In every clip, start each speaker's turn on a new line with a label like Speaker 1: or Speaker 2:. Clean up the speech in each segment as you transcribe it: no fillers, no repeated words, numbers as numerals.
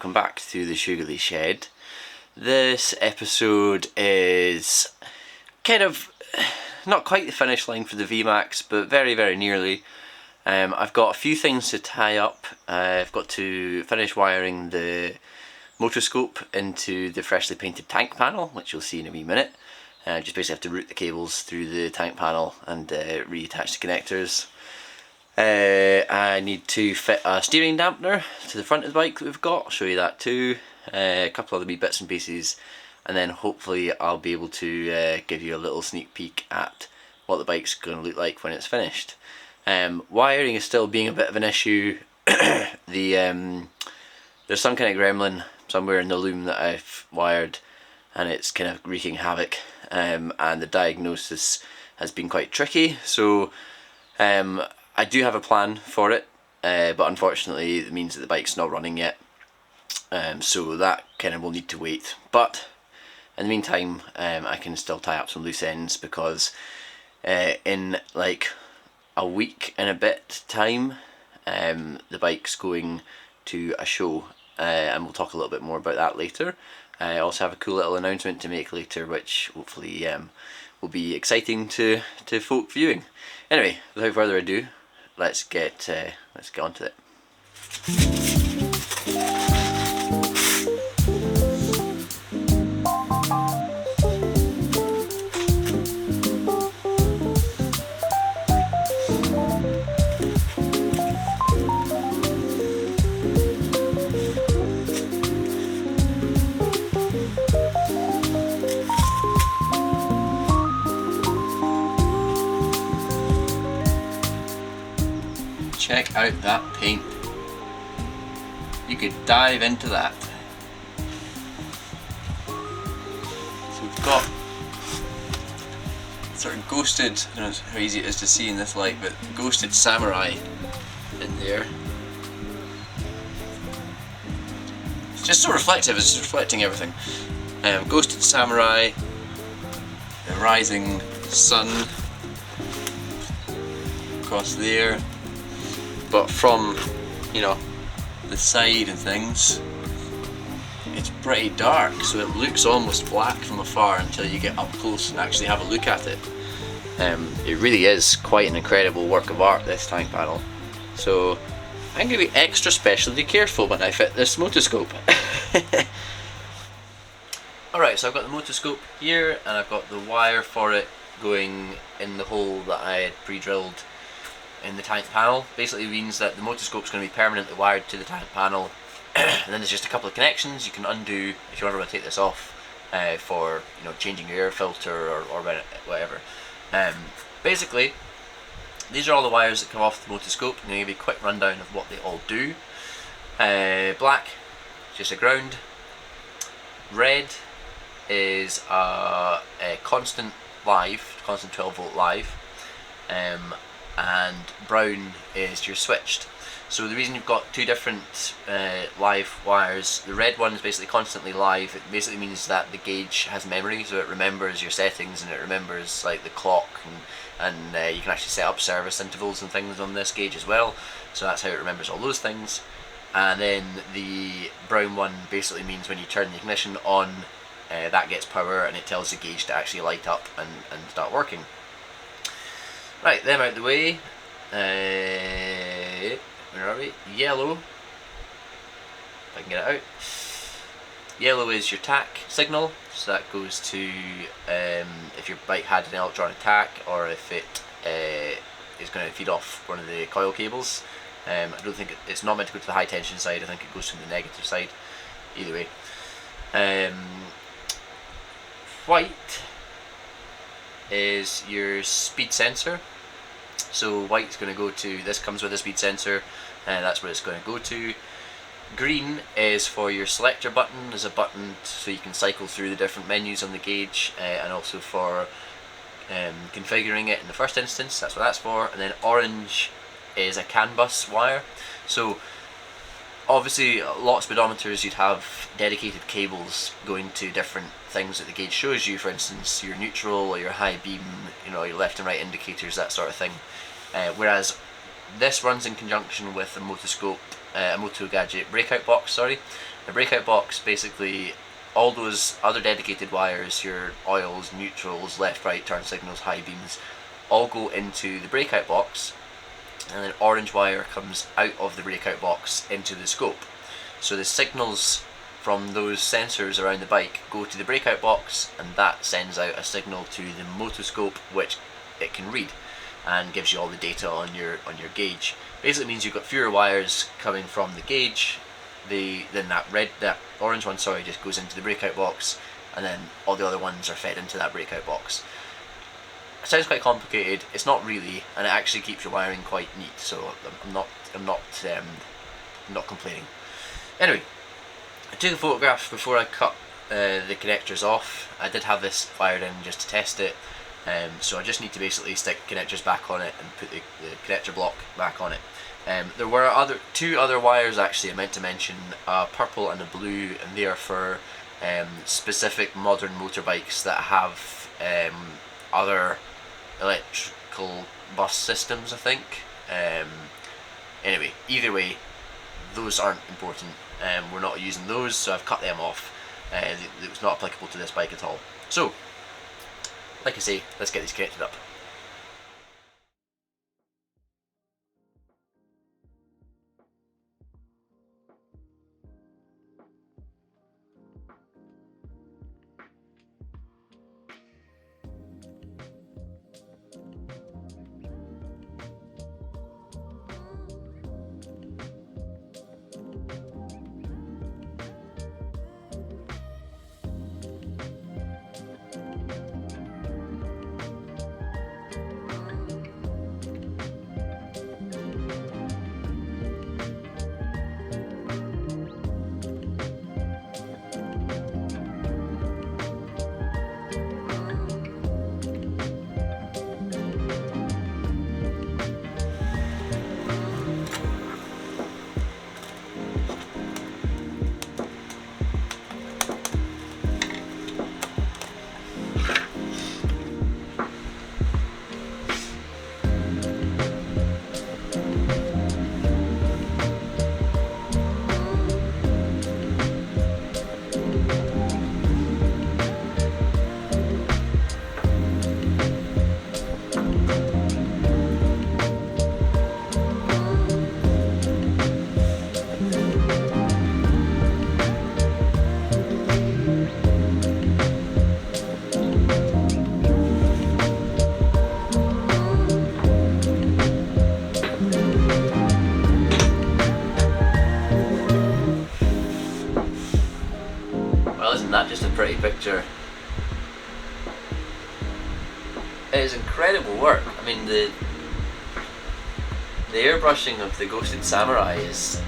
Speaker 1: welcome back to the Shoogly shed. This episode is kind of not quite the finish line for the V-Max, but very nearly. I've got a few things to tie up. I've got to finish wiring the motoscope into the freshly painted tank panel, which you'll see in a wee minute. Just basically have to route the cables through the tank panel and reattach the connectors. I need to fit a steering dampener to the front of the bike that we've got. I'll show you that too. A couple other wee bits and pieces, and then hopefully I'll be able to give you a little sneak peek at what the bike's going to look like when it's finished. Wiring is still being a bit of an issue. There's some kind of gremlin somewhere in the loom that I've wired, and it's kind of wreaking havoc, and the diagnosis has been quite tricky. So I do have a plan for it, but unfortunately it means that the bike's not running yet, so that kind of will need to wait. But in the meantime, I can still tie up some loose ends, because in like a week and a bit time, the bike's going to a show, and we'll talk a little bit more about that later. I also have a cool little announcement to make later, which hopefully will be exciting to folk viewing. Anyway, without further ado, let's get on to it. Check out that paint. You could dive into that. So we've got sort of ghosted, I don't know how easy it is to see in this light, but ghosted samurai in there. It's just so reflective, it's just reflecting everything. Ghosted samurai, the rising sun across there. But from, you know, the side and things, it's pretty dark, so it looks almost black from afar until you get up close and actually have a look at it. It really is quite an incredible work of art, this tank panel. So I'm going to be extra specially careful when I fit this motoscope. Alright, so I've got the motoscope here, and I've got the wire for it going in the hole that I had pre-drilled in the tank panel. Basically means that the motoscope's going to be permanently wired to the tank panel, and then there's just a couple of connections you can undo if you ever want to take this off for, you know, changing your air filter or whatever. Basically, these are all the wires that come off the motoscope. I'm going to give you a quick rundown of what they all do. Black, just a ground. Red is a constant 12 volt live. And brown is your switched. So the reason you've got two different live wires, the red one is basically constantly live. It basically means that the gauge has memory, so it remembers your settings and it remembers like the clock, and you can actually set up service intervals and things on this gauge as well. So that's how it remembers all those things. And then the brown one basically means when you turn the ignition on, that gets power and it tells the gauge to actually light up and start working. Right, them out the way. Where are we? Yellow. If I can get it out. Yellow is your tach signal, so that goes to if your bike had an electronic tach, or if it is going to feed off one of the coil cables. I don't think it's not meant to go to the high tension side. I think it goes to the negative side. Either way. White is your speed sensor. So white's going to go to, this comes with a speed sensor, and that's where it's going to go to. Green is for your selector button. There's a button so you can cycle through the different menus on the gauge, and also for configuring it in the first instance. That's what that's for. And then orange is a CAN bus wire. So obviously lots of speedometers you'd have dedicated cables going to different things that the gauge shows you, for instance your neutral or your high beam, you know, your left and right indicators, that sort of thing. Whereas this runs in conjunction with a motoscope, a Moto Gadget breakout box, sorry, The breakout box, basically all those other dedicated wires, your oils, neutrals, left, right, turn signals, high beams, all go into the breakout box, and then orange wire comes out of the breakout box into the scope. So the signals from those sensors around the bike go to the breakout box, and that sends out a signal to the motoscope, which it can read and gives you all the data on your gauge. Basically means you've got fewer wires coming from the gauge. Then that orange one, sorry, just goes into the breakout box, and then all the other ones are fed into that breakout box. It sounds quite complicated. It's not really, and it actually keeps your wiring quite neat. So I'm not complaining. Anyway, I took a photograph before I cut the connectors off. I did have this fired in just to test it. So I just need to basically stick connectors back on it and put the connector block back on it. There were two other wires actually I meant to mention, a purple and a blue, and they are for specific modern motorbikes that have other electrical bus systems, I think. Anyway, either way, those aren't important. We're not using those, so I've cut them off. It was not applicable to this bike at all. So, like I say, let's get these connected up. Isn't that just a pretty picture? It is incredible work. I mean, the airbrushing of the Ghosted Samurai is,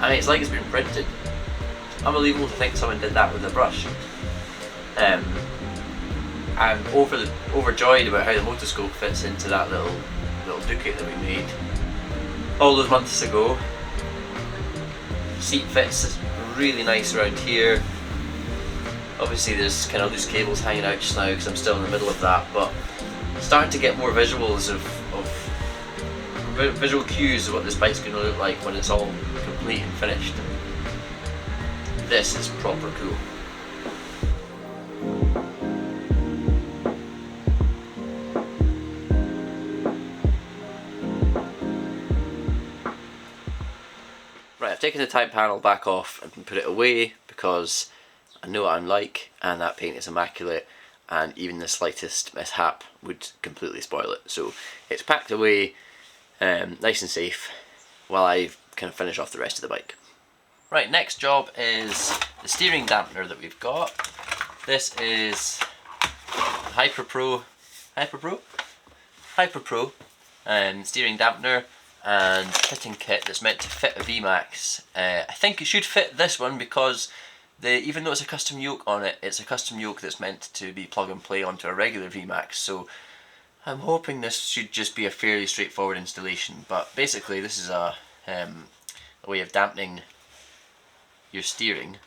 Speaker 1: I mean, it's like it's been printed. Unbelievable to think someone did that with a brush. I'm overjoyed about how the motoscope fits into that little duplicate that we made all those months ago. Seat fits really nice around here. Obviously there's kind of loose cables hanging out just now because I'm still in the middle of that, but starting to get more visuals of visual cues of what this bike's going to look like when it's all complete and finished. This is proper cool. Right, I've taken the type panel back off and put it away because I know what I'm like, and that paint is immaculate, and even the slightest mishap would completely spoil it. So it's packed away, nice and safe, while I kind of finish off the rest of the bike. Right, next job is the steering dampener that we've got. This is Hyper Pro steering dampener and fitting kit that's meant to fit a V-Max. I think it should fit this one because even though it's a custom yoke on it, it's a custom yoke that's meant to be plug and play onto a regular V-Max, so I'm hoping this should just be a fairly straightforward installation. But basically this is a way of dampening your steering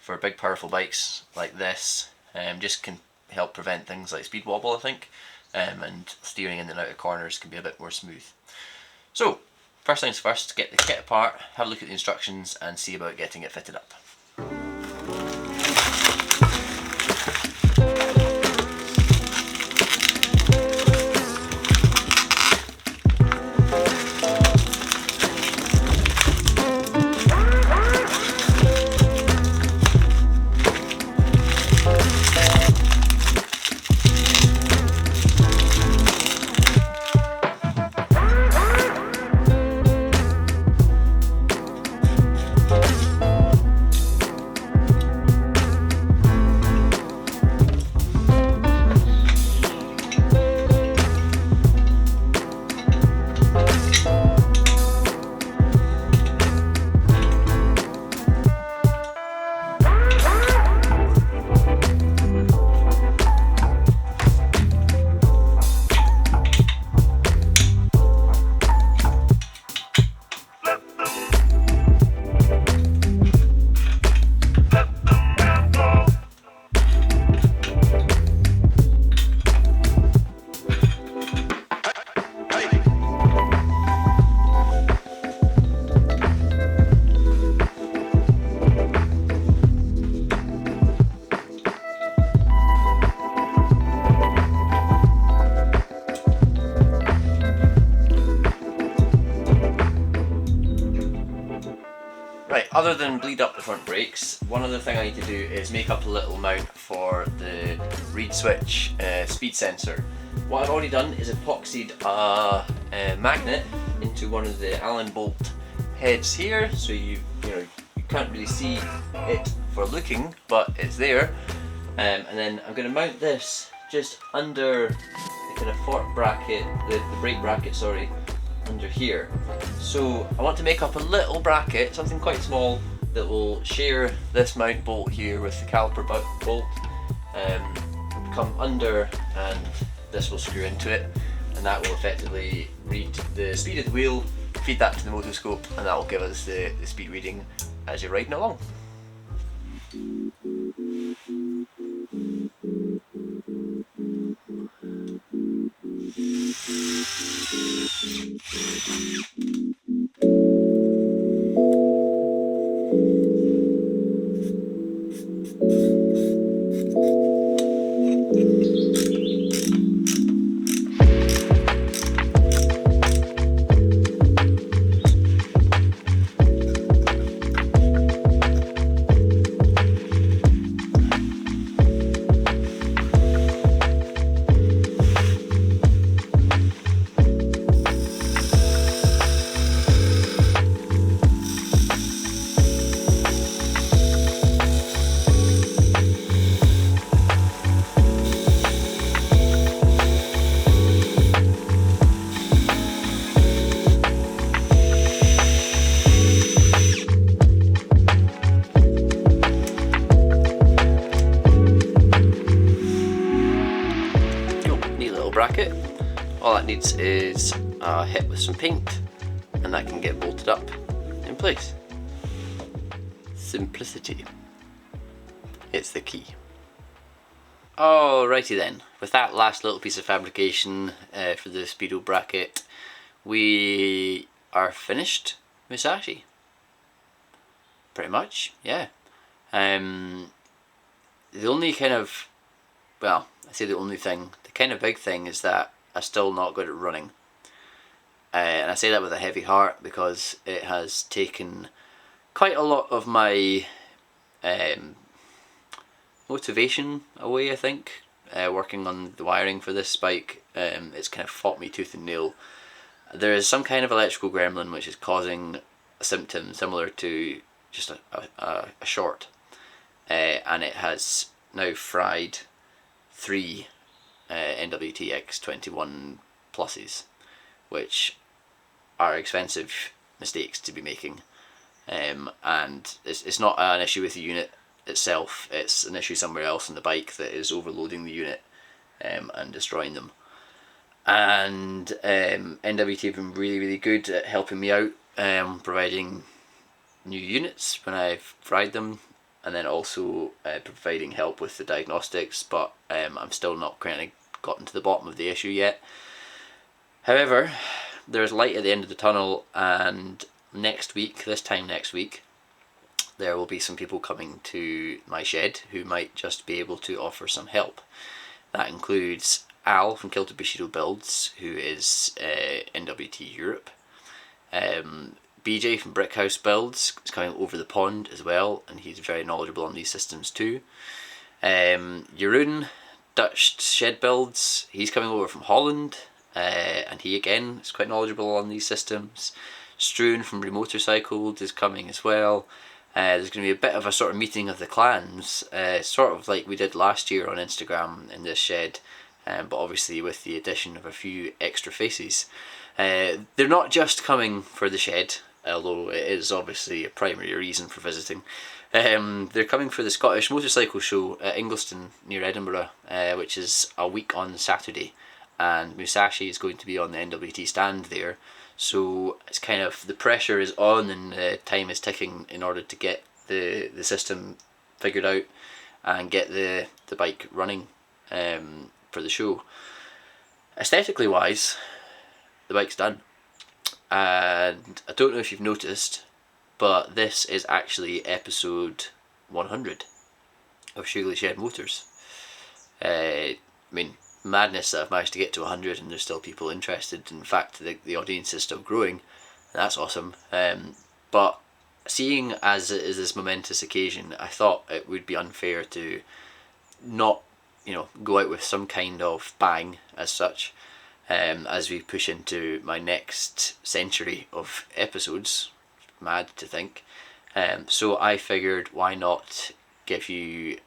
Speaker 1: for big powerful bikes like this. Just can help prevent things like speed wobble, I think, and steering in and out of corners can be a bit more smooth. So first things first, get the kit apart, have a look at the instructions and see about getting it fitted up. Right, other than bleed up the front brakes, one other thing I need to do is make up a little mount for the reed switch speed sensor. What I've already done is epoxied a magnet into one of the Allen bolt heads here, so you can't really see it for looking, but it's there. And then I'm going to mount this just under the kind of fork bracket, the brake bracket, sorry, under here. So I want to make up a little bracket, something quite small, that will share this mount bolt here with the caliper bolt, come under, and this will screw into it, and that will effectively read the speed of the wheel, feed that to the motoscope, and that will give us the speed reading as you're riding along. Bracket. All that needs is a hit with some paint, and that can get bolted up in place. Simplicity. It's the key. Alrighty then, with that last little piece of fabrication for the speedo bracket, we are finished Musashi. Pretty much, yeah. The only kind of, well, I say the only thing, the kind of big thing is that I still not got it running. And I say that with a heavy heart because it has taken quite a lot of my motivation away, I think. Working on the wiring for this bike, it's kind of fought me tooth and nail. There is some kind of electrical gremlin which is causing a symptom similar to just a short. And it has now fried 3 NWTX21 pluses, which are expensive mistakes to be making, and it's not an issue with the unit itself, it's an issue somewhere else in the bike that is overloading the unit and destroying them. And NWT have been really good at helping me out, providing new units when I've fried them, and then also providing help with the diagnostics, but I'm still not currently gotten to the bottom of the issue yet. However, there's light at the end of the tunnel, and this time next week, there will be some people coming to my shed who might just be able to offer some help. That includes Al from Kilted Bushido Builds, who is NWT Europe. BJ from Brickhouse Builds is coming over the pond as well, and he's very knowledgeable on these systems too. Jeroen, Dutch Shed Builds, he's coming over from Holland, and he again is quite knowledgeable on these systems. Struan from Remotorcycled is coming as well. There's going to be a bit of a sort of meeting of the clans, sort of like we did last year on Instagram in this shed, but obviously with the addition of a few extra faces. They're not just coming for the shed, although it is obviously a primary reason for visiting. They're coming for the Scottish Motorcycle Show at Ingliston near Edinburgh, which is a week on Saturday, and Musashi is going to be on the NWT stand there. So it's kind of, the pressure is on and time is ticking in order to get the system figured out and get the bike running for the show. Aesthetically wise, the bike's done, and I don't know if you've noticed, but this is actually episode 100 of Shoogly Shed Motors. I mean, madness that I've managed to get to 100 and there's still people interested. In fact, the audience is still growing, and that's awesome. But seeing as it is this momentous occasion, I thought it would be unfair to not, go out with some kind of bang as such, as we push into my next century of episodes. Mad to think. So I figured, why not give you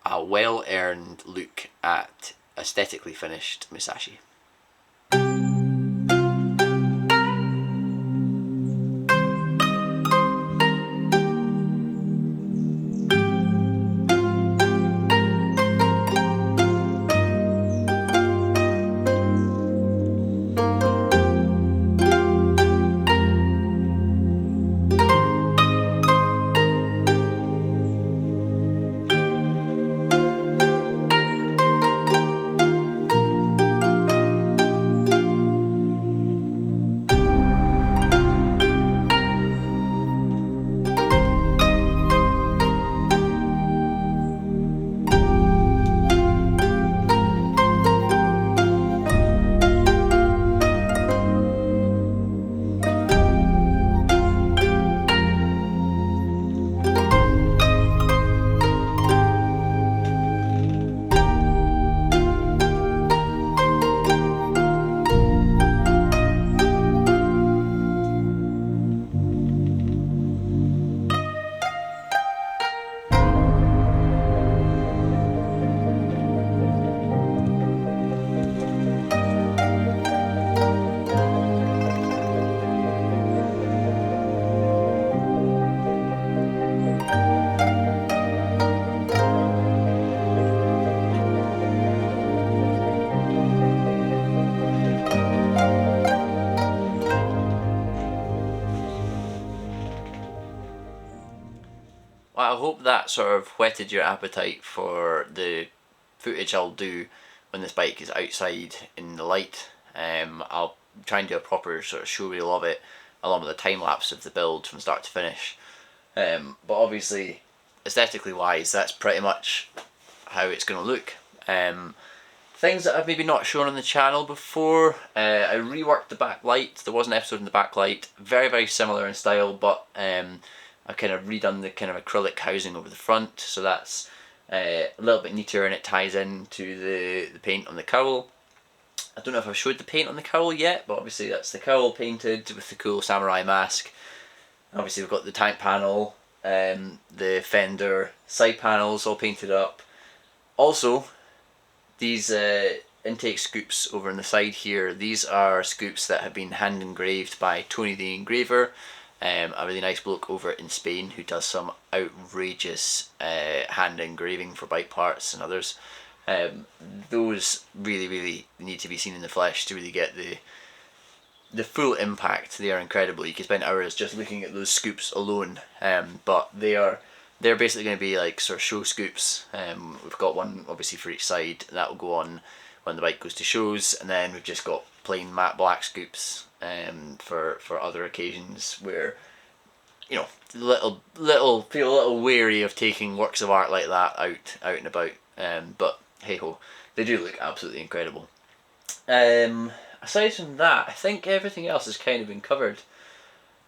Speaker 1: a well-earned look at aesthetically finished Musashi. Well, I hope that sort of whetted your appetite for the footage I'll do when this bike is outside in the light. I'll try and do a proper sort of show reel of it, along with a time lapse of the build from start to finish. But obviously, aesthetically wise, that's pretty much how it's going to look. Things that I've maybe not shown on the channel before, I reworked the backlight. There was an episode in the backlight, very very similar in style, but I kind of redone the kind of acrylic housing over the front, so that's a little bit neater, and it ties into the paint on the cowl. I don't know if I've showed the paint on the cowl yet, but obviously that's the cowl painted with the cool samurai mask. Obviously we've got the tank panel, the fender, side panels all painted up. Also, these intake scoops over on the side here, these are scoops that have been hand engraved by Tony the Engraver. A really nice bloke over in Spain who does some outrageous hand engraving for bike parts and others. Those really need to be seen in the flesh to really get the full impact. They are incredible. You can spend hours just looking at those scoops alone, but they're basically going to be like sort of show scoops. We've got one obviously for each side that will go on when the bike goes to shows, and then we've just got plain matte black scoops for other occasions where, you know, feel a little wary of taking works of art like that out and about. But hey ho, they do look absolutely incredible. Aside from that, I think everything else has kind of been covered.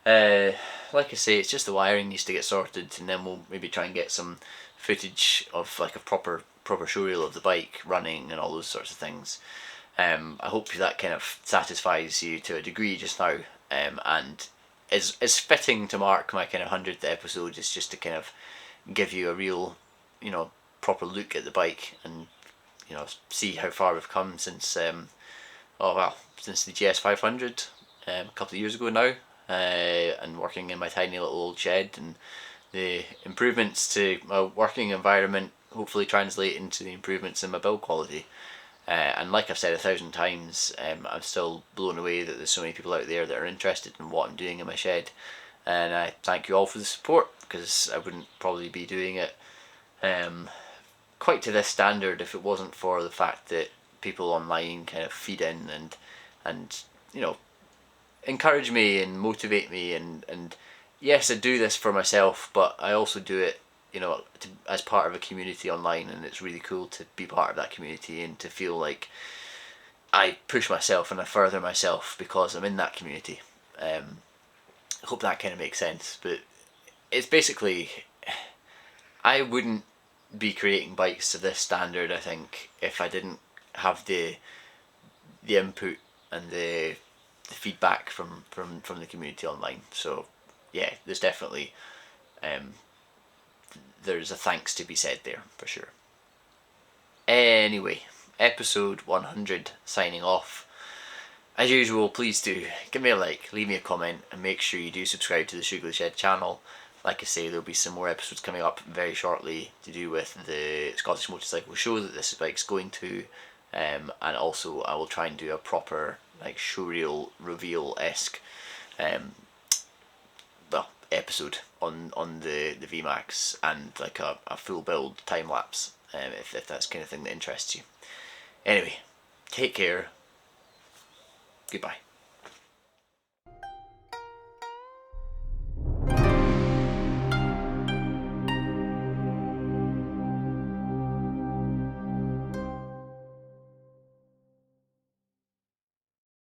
Speaker 1: Like I say, it's just the wiring needs to get sorted, and then we'll maybe try and get some footage of like a proper showreel of the bike running and all those sorts of things. I hope that kind of satisfies you to a degree just now, and is fitting to mark my kind of 100th episode. Is just to kind of give you a real, you know, proper look at the bike, and you know, see how far we've come since since the GS 500 a couple of years ago now, and working in my tiny little old shed, and the improvements to my working environment hopefully translate into the improvements in my build quality. And like I've said 1,000 times, I'm still blown away that there's so many people out there that are interested in what I'm doing in my shed, and I thank you all for the support, because I wouldn't probably be doing it quite to this standard if it wasn't for the fact that people online kind of feed in and you know, encourage me and motivate me, and yes, I do this for myself, but I also do it, you know, as part of a community online, and it's really cool to be part of that community and to feel like I push myself and I further myself because I'm in that community. I hope that kind of makes sense, but it's basically, I wouldn't be creating bikes to this standard, I think, if I didn't have the input and the feedback from the community online. So yeah, there's definitely there's a thanks to be said there for sure. Anyway, episode 100 signing off. As usual, please do give me a like, leave me a comment, and make sure you do subscribe to the Shoogly Shed channel. Like I say, there'll be some more episodes coming up very shortly to do with the Scottish Motorcycle Show that this bike's going to, and also I will try and do a proper like showreel reveal-esque episode on the V-Max, and like a full build time lapse, if that's the kind of thing that interests you. Anyway, take care. Goodbye.